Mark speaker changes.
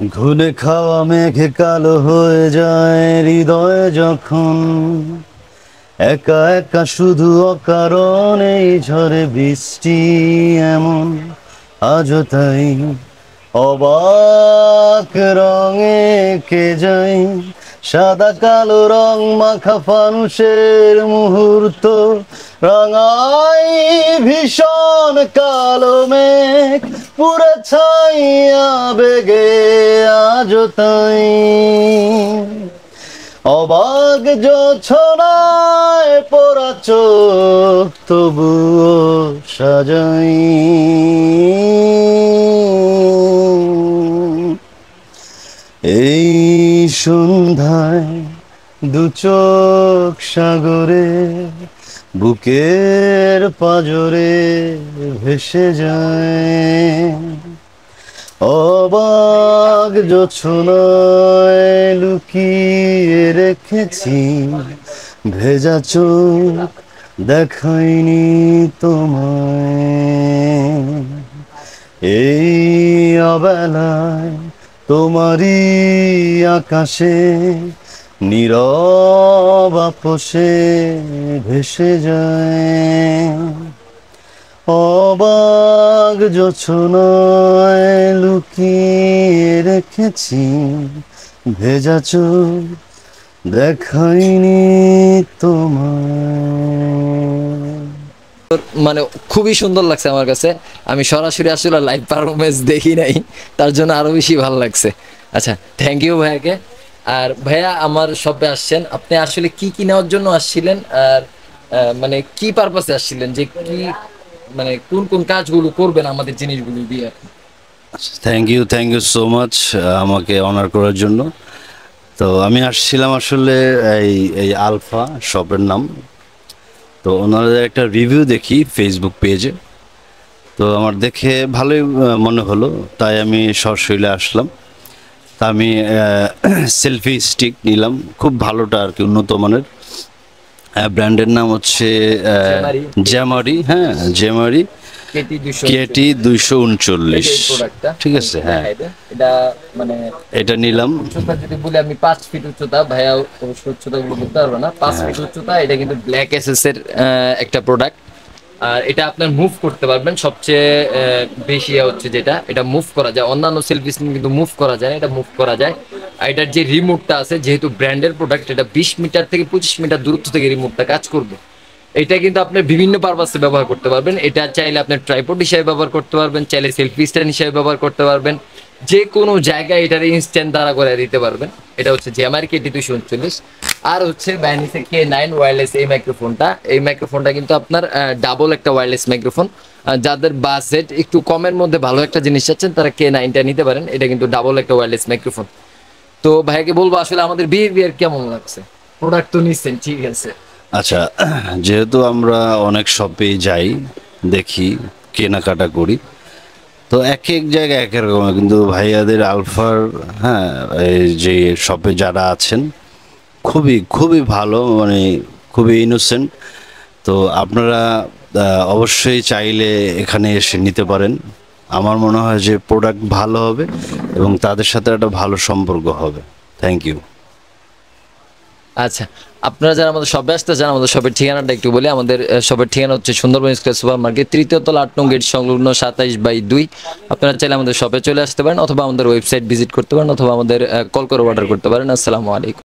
Speaker 1: ঘুলে খাওয়া মেঘে কালো হয়ে যায় হৃদয় যখন, একা একা শুধু অকারণে ঝরে বৃষ্টি এমন, আজও তাই অবাক রঙে কে যাই, সাদা কালো রং মাখা ফানুষের মুহূর্ত, রাঙাই ভীষণ কালো মেঘ পুরে ছাইয়া বেগে, আজও তাই অবাক জোছনায় পোড়া চোখ তবুও সাজাই। এই সন্ধ্যায় দু চোখ সাগরে, বুকের পাজরে ভেসে যায়, অবাক জোছনায় লুকিয়ে রেখেছি ভেজা চোখ, দেখাইনি তোমায়। এই অবেলায় তোমারই আকাশে নীরব আপোষে ভেসে যায়, অবাক জোছনায় লুকিয়ে রেখেছি ভেজা চোখ, দেখাইনি তোমায়।
Speaker 2: মানে খুবই সুন্দর লাগছে আমার কাছে। আমি সরাসরি আসলে লাইভ পারফরমেন্স দেখি নাই, তার জন্য আরো বেশি ভালো লাগছে। আচ্ছা, থ্যাংক ইউ ভাইয়াকে। আর ভাইয়া আমার শপে আসছেন, আপনি আসলে কি কি নেওয়ার জন্য আসছিলেন, আর মানে কি পারপাসে আসছিলেন, যে কি মানে কোন কোন কাজগুলো করবেন আমাদের জিনিসগুলো দিয়ে?
Speaker 1: থ্যাংক ইউ সো মাচ আমাকে অনার করার জন্য। তো আমি আসছিলাম আসলে এই এই আলফা শপের নাম, তো ওনাদের একটা রিভিউ দেখি ফেসবুক পেজে, তো আমার দেখে ভালোই মনে হলো, তাই আমি সশরীরে আসলাম। তা আমি সেলফি স্টিক নিলাম, খুব ভালোটা আর কি, উন্নত মানের। ব্র্যান্ডের নাম হচ্ছে জ্যামারি, হ্যাঁ জ্যামারি কেটি 239, ঠিক আছে। হ্যাঁ,
Speaker 2: এটা মানে
Speaker 1: এটা নিলাম।
Speaker 2: উচ্চতা যদি বলি আমি 5 ফিট উচ্চতা, ভাইয়া অবশ্য উচ্চতা গুলো বলতে পারবো না, 5 ফিট উচ্চতা। এটা কিন্তু ব্ল্যাক এসএস এর একটা প্রোডাক্ট, আর এটা আপনার মুভ করতে পারবেন। সবচেয়ে বেশি হচ্ছে যেটা, এটা মুভ করা যায়, অন্যান্য সেলফি স্টিক কিন্তু মুভ করা যায় না, এটা মুভ করা যায়। আর এটার যে রিমোটটা আছে, যেহেতু ব্র্যান্ডের প্রোডাক্ট, এটা 20 মিটার থেকে 25 মিটার দূরত্ব থেকে রিমোটটা কাজ করবে। এটা কিন্তু আপনি বিভিন্ন পারপাসে ব্যবহার করতে পারবেন। এটা চাইলে আপনি ট্রাইপড হিসেবে ব্যবহার করতে পারবেন, চাইলে সেলফি স্ট্যান্ড হিসেবে ব্যবহার করতে পারবেন, যে কোনো জায়গায় এটার ইনস্ট্যান্ট দ্বারা করে দিতে পারবেন। এটা হচ্ছে জ্যামারি কেটি 239। আর হচ্ছে ব্যানিসের K9 ওয়্যারলেস এই মাইক্রোফোনটা, এই মাইক্রোফোনটা কিন্তু আপনার ডাবল একটা ওয়্যারলেস মাইক্রোফোন। যাদের বাজেট একটু কমের মধ্যে ভালো একটা জিনিস চাচ্ছেন, তারা K9টা নিতে পারেন। এটা কিন্তু ডাবল একটা ওয়্যারলেস মাইক্রোফোন। তো ভাইকে বলবো আসলে আমাদের বিহেভিয়ার কেমন লাগছে, প্রোডাক্ট তো নিচ্ছেন ঠিক আছে।
Speaker 1: আচ্ছা, যেহেতু আমরা অনেক শপে যাই, দেখি, কেনাকাটা করি, তো এক এক জায়গায় এক এক রকম, কিন্তু ভাইয়াদের আলফার, হ্যাঁ, এই যে শপে যারা আছেন খুবই খুবই ভালো, মানে খুবই ইনোসেন্ট। তো আপনারা অবশ্যই চাইলে এখানে এসে নিতে পারেন। আমার মনে হয় যে প্রোডাক্ট ভালো হবে এবং তাদের সাথে একটা ভালো সম্পর্ক হবে। Thank you.
Speaker 2: আচ্ছা, আপনারা যারা আমাদের শপে আসতে চান, আমাদের শপের ঠিকানাটা একটু বলি। আমাদের শপের ঠিকানা হচ্ছে সুন্দরবন স্কয়ার সুপার মার্কেট, 3য় তলা 8 নং গেট সংলগ্ন 27/2। আপনারা চাইলে আমাদের শপে চলে আসতে পারেন, অথবা আমাদের ওয়েবসাইট ভিজিট করতে পারেন, অথবা আমাদের কল করে অর্ডার করতে পারেন। আসসালামু আলাইকুম।